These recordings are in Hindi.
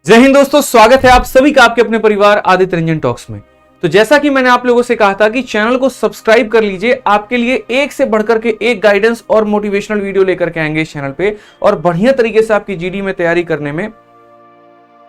जय हिंद दोस्तों, स्वागत है आप सभी का आपके अपने परिवार आदित्य रंजन टॉक्स में। तो जैसा कि मैंने आप लोगों से कहा था कि चैनल को सब्सक्राइब कर लीजिए, आपके लिए एक से बढ़कर के एक गाइडेंस और मोटिवेशनल वीडियो लेकर के आएंगे इस चैनल पे और बढ़िया तरीके से आपकी जीडी में तैयारी करने में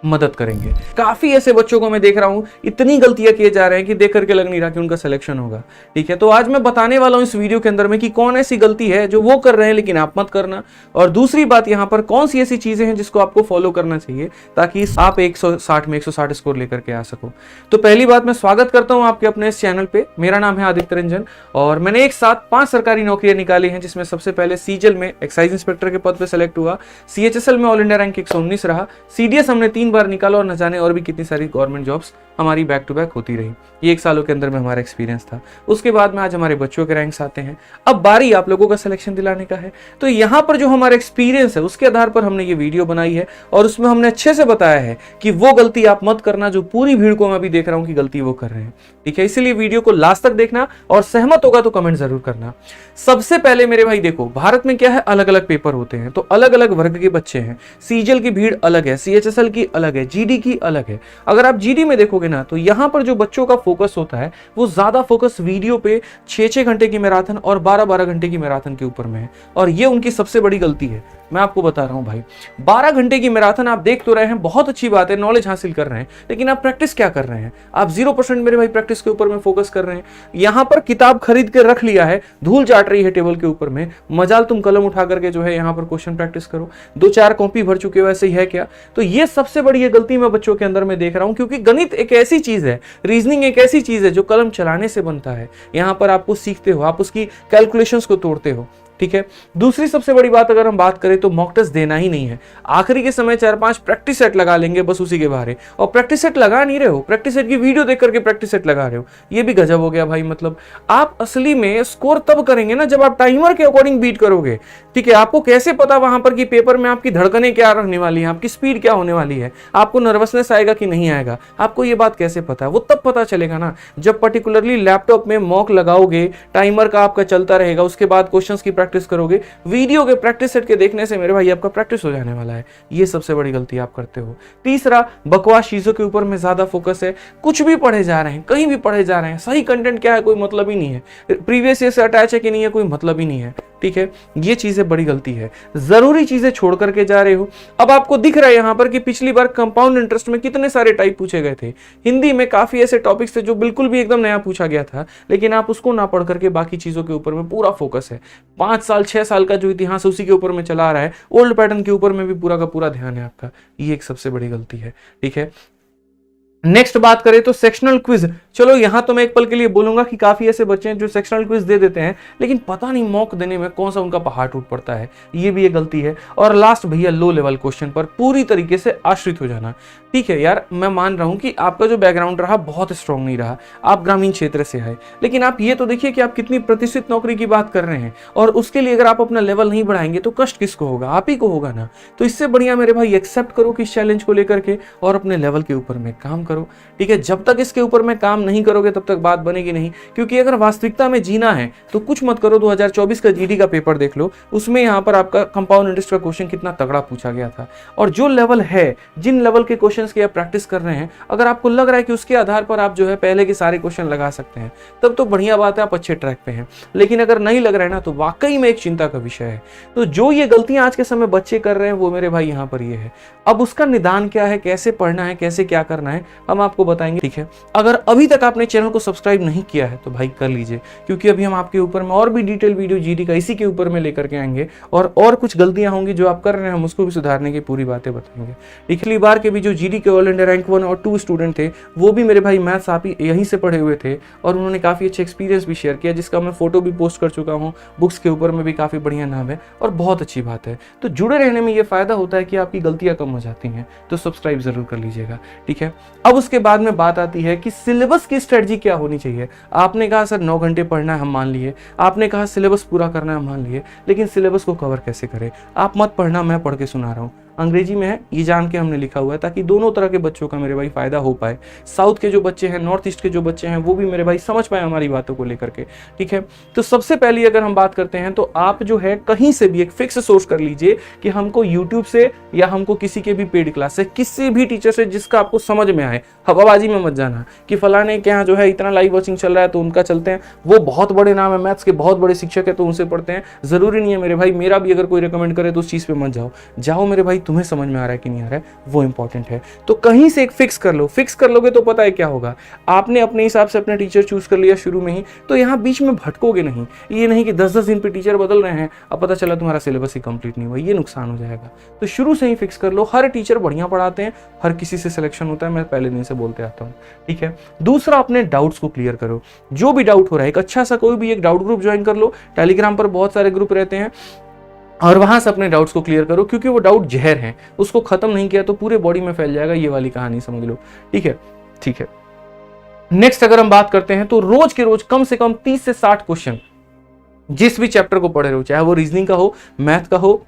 मदद करेंगे। काफी ऐसे बच्चों को मैं देख रहा हूं इतनी गलतियां किए जा रहे हैं कि देख करके लग नहीं रहा कि उनका सिलेक्शन होगा। ठीक है, तो आज मैं बताने वाला हूं इस वीडियो के अंदर में कि कौन ऐसी गलती है जो वो कर रहे हैं लेकिन आप मत करना, और दूसरी बात यहां पर कौन सी ऐसी चीजें हैं जिसको आपको फॉलो करना चाहिए ताकि आप 160 में 160 स्कोर लेकर के आ सको। तो पहली बात, मैं स्वागत करता हूं आपके अपने इस चैनल पे। मेरा नाम है आदित्य रंजन और मैंने एक साथ 5 सरकारी नौकरियां निकाली हैं, जिसमें सबसे पहले सीजल में एक्साइज इंस्पेक्टर के पद पे सेलेक्ट हुआ, सीएचएसएल में ऑल इंडिया रैंक 119 रहा, सीडीएस हमने 3 बार निकाला और न जाने और भी कितनी सारी गवर्नमेंट जॉब्स हमारी बैक टू बैक होती रही। ये 1 सालों के अंदर में हमारा एक्सपीरियंस था। उसके बाद में आज हमारे बच्चों के रैंक्स आते हैं। अब बारी आप लोगों का सिलेक्शन दिलाने का है। तो यहाँ पर जो हमारा एक्सपीरियंस है उसके आधार पर हमने ये वीडियो बनाई है और उसमें हमने अच्छे से बताया है कि वो गलती आप मत करना जो पूरी भीड़ को मैं भी देख रहा हूं कि गलती वो कर रहे हैं। ठीक है, इसीलिए वीडियो को लास्ट तक देखना और सहमत होगा तो कमेंट जरूर करना। सबसे पहले मेरे भाई देखो, भारत में क्या है, अलग अलग पेपर होते हैं तो अलग अलग वर्ग के बच्चे हैं। सीजल की भीड़ अलग है, सीएचएसएल की अलग है, जीडी की अलग है। अगर आप जीडी में देखोगे ना तो यहाँ पर जो बच्चों का फोकस होता है वो ज्यादा फोकस वीडियो पे 6-6 घंटे की मैराथन और 12-12 घंटे की मैराथन के ऊपर में है, और ये उनकी सबसे बड़ी गलती है। मैं आपको बता रहा हूं भाई, 12 घंटे की मैराथन आप देख तो रहे हैं, बहुत अच्छी बात है, नॉलेज हासिल कर रहे हैं, लेकिन आप प्रैक्टिस क्या कर रहे हैं? आप 0% मेरे भाई प्रैक्टिस के ऊपर में फोकस कर रहे हैं। यहां पर किताब खरीद के रख लिया है, धूल चाट रही है टेबल के ऊपर में, मजाल तुम कलम उठा करके जो है यहां पर क्वेश्चन प्रैक्टिस करो। 2-4 कॉपी भर चुके हो, ऐसे ही है क्या? तो ये सबसे बड़ी ये गलती मैं बच्चों के अंदर में देख रहा हूं, क्योंकि गणित एक ऐसी चीज है, रीजनिंग एक ऐसी चीज है जो कलम चलाने से बनता है। यहां पर आपको सीखते हो, आप उसकी कैलकुलेशंस को तोड़ते हो। ठीक है, दूसरी सबसे बड़ी बात अगर हम बात करें तो मॉक टेस्ट देना ही नहीं है। आखिरी के समय 4-5 प्रैक्टिस सेट लगा लेंगे बस उसी के बारे, और प्रैक्टिस सेट लगा नहीं रहे हो, प्रैक्टिस सेट की वीडियो देख करके प्रैक्टिस सेट लगा रहे हो। ये भी गजब हो गया भाई। मतलब आप असली में स्कोर तब करेंगे ना जब आप टाइमर के अकॉर्डिंग बीट करोगे। ठीक है, आपको कैसे पता वहां पर कि पेपर में आपकी धड़कनें क्या रहने वाली है, आपकी स्पीड क्या होने वाली है, आपको नर्वसनेस आएगा कि नहीं आएगा, आपको ये बात कैसे पता है? वो तब पता चलेगा ना जब पर्टिकुलरली लैपटॉप में मॉक लगाओगे, टाइमर का आपका चलता रहेगा, उसके बाद क्वेश्चंस की प्रैक्टिस करोगे। वीडियो के प्रैक्टिस सेट के देखने से मेरे भाई आपका प्रैक्टिस हो जाने वाला है। ये सबसे बड़ी गलती आप करते हो। तीसरा, बकवास चीजों के ऊपर में ज्यादा फोकस है। कुछ भी पढ़े जा रहे हैं, कहीं भी पढ़े जा रहे हैं, सही कंटेंट क्या है कोई मतलब ही नहीं है, प्रीवियस ईयर से अटैच है कि नहीं है कोई मतलब ही नहीं है। ठीक है, ये चीजें बड़ी गलती है, जरूरी चीजें छोड़ करके जा रहे हो। अब आपको दिख रहा है यहां पर कि पिछली बार कंपाउंड इंटरेस्ट में कितने सारे टाइप पूछे गए थे। हिंदी में काफी ऐसे टॉपिक्स थे जो बिल्कुल भी एकदम नया पूछा गया था, लेकिन आप उसको ना पढ़ करके बाकी चीजों के ऊपर में पूरा फोकस है। 5 साल 6 साल का जो इतिहास उसी के ऊपर में चला रहा है, ओल्ड पैटर्न के ऊपर में भी पूरा का पूरा ध्यान है आपका। ये एक सबसे बड़ी गलती है। ठीक है, नेक्स्ट बात करें तो सेक्शनल क्विज। चलो यहां तो मैं एक पल के लिए बोलूंगा कि काफी ऐसे बच्चे हैं जो सेक्शनल क्विज दे देते हैं, लेकिन पता नहीं मॉक देने में कौन सा उनका पहाड़ टूट पड़ता है। ये भी एक गलती है। और लास्ट भैया, लो लेवल क्वेश्चन पर पूरी तरीके से आश्रित हो जाना। ठीक है यार, मैं मान रहा हूं कि आपका जो बैकग्राउंड रहा बहुत स्ट्रांग नहीं रहा, आप ग्रामीण क्षेत्र से है, लेकिन आप ये तो देखिए कि आप कितनी प्रतिष्ठित नौकरी की बात कर रहे हैं, और उसके लिए अगर आप अपना लेवल नहीं बढ़ाएंगे तो कष्ट किसको होगा? आप ही को होगा ना। तो इससे बढ़िया मेरे भाई एक्सेप्ट करो कि इस चैलेंज को लेकर के और अपने लेवल के ऊपर में काम करो। ठीक है, जब तक इसके ऊपर में काम नहीं करोगे तब तक बात बनेगी नहीं, क्योंकि अगर वास्तविकता में जीना है तो कुछ मत करो। 2024 का जीडी का पेपर देख लो, उसमें यहाँ पर आपका कंपाउंड इंटरेस्ट का क्वेश्चन कितना तगड़ा पूछा गया था। और जो लेवल है, जिन लेवल के क्वेश्चंस की आप प्रैक्टिस कर रहे हैं, अगर आपको लग रहा है कि उसके आधार पर आप जो है पहले के सारे क्वेश्चन लगा सकते हैं, तब तो बढ़िया बात है, आप अच्छे ट्रैक पे हैं। लेकिन अगर नहीं लग रहा है ना तो वाकई में एक चिंता का विषय है। तो जो ये गलतियां आज के समय बच्चे कर रहे हैं वो मेरे भाई यहाँ पर ये है। अब उसका निदान क्या है, कैसे पढ़ना है, कैसे क्या करना है, हम आपको बताएंगे। ठीक है, अगर अभी तक आपने चैनल को सब्सक्राइब नहीं किया है तो भाई कर लीजिए, क्योंकि अभी हम आपके ऊपर में और भी डिटेल वीडियो जीडी का इसी के ऊपर में लेकर के आएंगे, और कुछ गलतियां होंगी जो आप कर रहे हैं, हम उसको भी सुधारने की पूरी बातें बताएंगे। पिछली बार के भी जो जीडी के ऑल इंडिया रैंक 1 और 2 स्टूडेंट थे, वो भी मेरे भाई मैथ्स आप ही यहीं से पढ़े हुए थे, और उन्होंने काफी अच्छे एक्सपीरियंस भी शेयर किया, जिसका मैं फोटो भी पोस्ट कर चुका हूँ। बुक्स के ऊपर में भी काफी बढ़िया नाम है और बहुत अच्छी बात है। तो जुड़े रहने में ये फायदा होता है कि आपकी गलतियां कम हो जाती हैं, तो सब्सक्राइब जरूर कर लीजिएगा। ठीक है, अब उसके बाद में बात आती है कि सिलेबस की स्ट्रेटजी क्या होनी चाहिए। आपने कहा सर 9 घंटे पढ़ना है, हम मान लिए। आपने कहा सिलेबस पूरा करना है, हम मान लिए, लेकिन सिलेबस को कवर कैसे करें? आप मत पढ़ना, मैं पढ़ के सुना रहा हूँ। अंग्रेजी में है, ये जान के हमने लिखा हुआ है ताकि दोनों तरह के बच्चों का मेरे भाई फायदा हो पाए। साउथ के जो बच्चे हैं, नॉर्थ ईस्ट के जो बच्चे हैं, वो भी मेरे भाई समझ पाए हमारी बातों को लेकर के। ठीक है, तो सबसे पहले अगर हम बात करते हैं तो आप जो है कहीं से भी एक फिक्स सोर्स कर लीजिए कि हमको यूट्यूब से या हमको किसी के भी पेड क्लास से, किसी भी टीचर से जिसका आपको समझ में आए। हवाबाजी में मत जाना कि फलाने के यहाँ जो है इतना लाइव वॉचिंग चल रहा है तो उनका चलते हैं, वो बहुत बड़े नाम है, मैथ्स के बहुत बड़े शिक्षक है तो उनसे पढ़ते हैं। जरूरी नहीं है मेरे भाई, मेरा भी अगर कोई रिकमेंड करे तो उस चीज पे मत जाओ। जाओ मेरे भाई, तुम्हें समझ में आ रहा है कि नहीं आ रहा है, वो इंपॉर्टेंट है। तो कहीं से एक फिक्स कर लो। फिक्स कर लोगे तो पता है क्या होगा, आपने अपने हिसाब से अपने टीचर चूज कर लिया शुरू में ही, तो यहाँ बीच में भटकोगे नहीं। ये नहीं कि 10-10 दिन पे टीचर बदल रहे हैं, अब पता चला तुम्हारा सिलेबस ही कंप्लीट नहीं हुआ, ये नुकसान हो जाएगा। तो शुरू से ही फिक्स कर लो। हर टीचर बढ़िया पढ़ाते हैं, हर किसी से सिलेक्शन होता है, मैं पहले दिन से बोलते आता हूँ। ठीक है, दूसरा अपने डाउट्स को क्लियर करो। जो भी डाउट हो रहा है, एक अच्छा सा कोई भी एक डाउट ग्रुप ज्वाइन कर लो। टेलीग्राम पर बहुत सारे ग्रुप रहते हैं और वहां से अपने डाउट्स को क्लियर करो, क्योंकि वो डाउट जहर है, उसको खत्म नहीं किया तो पूरे बॉडी में फैल जाएगा। ये वाली कहानी समझ लो। ठीक है, ठीक है। नेक्स्ट अगर हम बात करते हैं तो रोज के रोज कम से कम 30 से 60 क्वेश्चन जिस भी चैप्टर को पढ़ रहे हो, चाहे वो रीजनिंग का हो, मैथ का हो,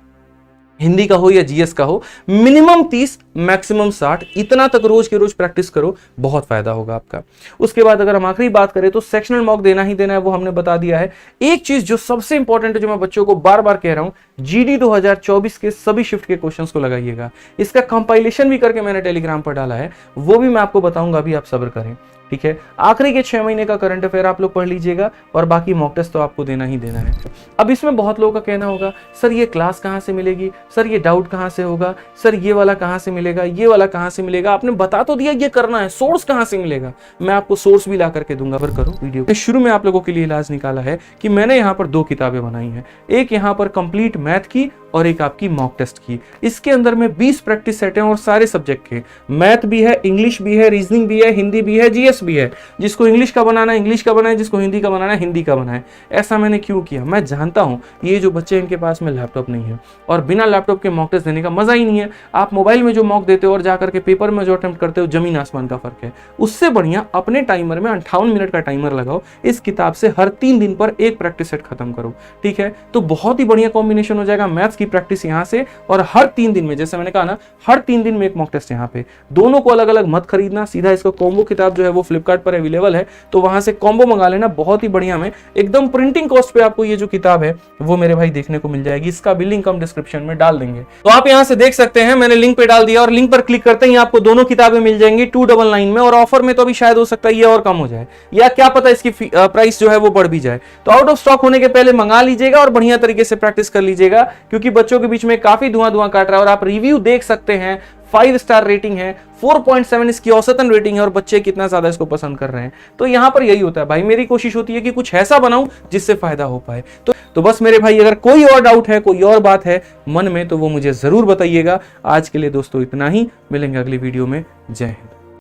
हिंदी का हो या जीएस का हो, मिनिमम 30 मैक्सिमम 60, इतना तक रोज के रोज प्रैक्टिस करो, बहुत फायदा होगा आपका। उसके बाद अगर हम आखिरी बात करें तो सेक्शनल मॉक देना ही देना है, वो हमने बता दिया है। एक चीज जो सबसे इंपॉर्टेंट है, जो मैं बच्चों को बार बार कह रहा हूं, जीडी 2024 के सभी शिफ्ट के क्वेश्चंस को लगाइएगा। इसका कंपाइलेशन भी करके मैंने टेलीग्राम पर डाला है, वो भी मैं आपको बताऊंगा, अभी आप सब्र करें। ठीक है, आखिरी के 6 महीने का करंट अफेयर आप लोग पढ़ लीजिएगा और बाकी मॉक टेस्ट तो आपको देना ही देना है। अब इसमें बहुत लोगों का कहना होगा, सर ये क्लास कहाँ से मिलेगी, सर ये डाउट कहाँ से होगा, सर ये वाला कहाँ से मिलेगा, ये वाला कहाँ से मिलेगा। आपने बता तो दिया ये करना है, सोर्स कहाँ से मिलेगा, मैं आपको सोर्स भी ला करके दूंगा। पर करो वीडियो शुरू में आप लोगों के लिए इलाज निकाला है कि मैंने यहाँ पर 2 किताबें बनाई हैं, एक यहाँ पर कंप्लीट मैथ की और एक आपकी मॉक टेस्ट की। इसके अंदर में 20 प्रैक्टिस सेट हैं और सारे सब्जेक्ट के, मैथ भी है, इंग्लिश भी है, रीजनिंग भी है, हिंदी भी है, जीएस भी है। जिसको इंग्लिश का बनाना है इंग्लिश का बनाए, जिसको हिंदी का बनाना है हिंदी का बनाए। ऐसा मैंने क्यों किया, मैं जानता हूं ये जो बच्चे इनके पास में लैपटॉप नहीं है और बिना लैपटॉप के मॉक टेस्ट देने का मजा ही नहीं है। आप मोबाइल में जो मॉक देते हो और जाकर के पेपर में जो अटेम्प्ट करते हो, जमीन आसमान का फर्क है। उससे बढ़िया अपने टाइमर में 58 मिनट का टाइमर लगाओ, इस किताब से हर 3 दिन पर एक प्रैक्टिस सेट खत्म करो। ठीक है, तो बहुत ही बढ़िया कॉम्बिनेशन हो जाएगा। मैथ्स की प्रैक्टिस यहाँ से और हर 3 दिन में, जैसे मैंने कहा ना, हर 3 दिन में एक मॉक टेस्ट यहाँ पे। दोनों को अलग अलग मत खरीदना, सीधा इसका कॉम्बो किताब जो है वो फ्लिपकार्ट पर अवेलेबल है, तो वहां से कॉम्बो मंगा लेना। बहुत ही बढ़िया में एकदम प्रिंटिंग कॉस्ट पे आपको ये जो किताब है वो मेरे भाई देखने को मिल जाएगी। इसका भी लिंक हम डिस्क्रिप्शन में डाल देंगे, तो आप यहां से देख सकते हैं। मैंने लिंक पे डाल दिया और लिंक पर क्लिक करते ही आपको दोनों किताबें मिल जाएंगी 299 में, और ऑफर में तो अभी शायद हो सकता है ये और कम हो जाए, या क्या पता इसकी प्राइस जो है वो बढ़ भी जाए। तो आउट ऑफ स्टॉक होने के पहले मंगा लीजिएगा और बढ़िया तरीके से प्रैक्टिस कर लीजिएगा, क्योंकि बच्चों के बीच में काफी धुआं काट रहा है। और आप रिव्यू देख सकते हैं, 5 स्टार रेटिंग है, 4.7 इसकी औसतन रेटिंग है और बच्चे कितना ज्यादा इसको पसंद कर रहे हैं। तो यहां पर यही होता है भाई, मेरी कोशिश होती है कि कुछ ऐसा बनाऊं जिससे फायदा हो पाए। तो बस मेरे भाई, अगर कोई और डाउट है, कोई और बात है मन में, तो वो मुझे जरूर बताइएगा। आज के लिए दोस्तों इतना ही, मिलेंगे अगली वीडियो में। जय हिंद।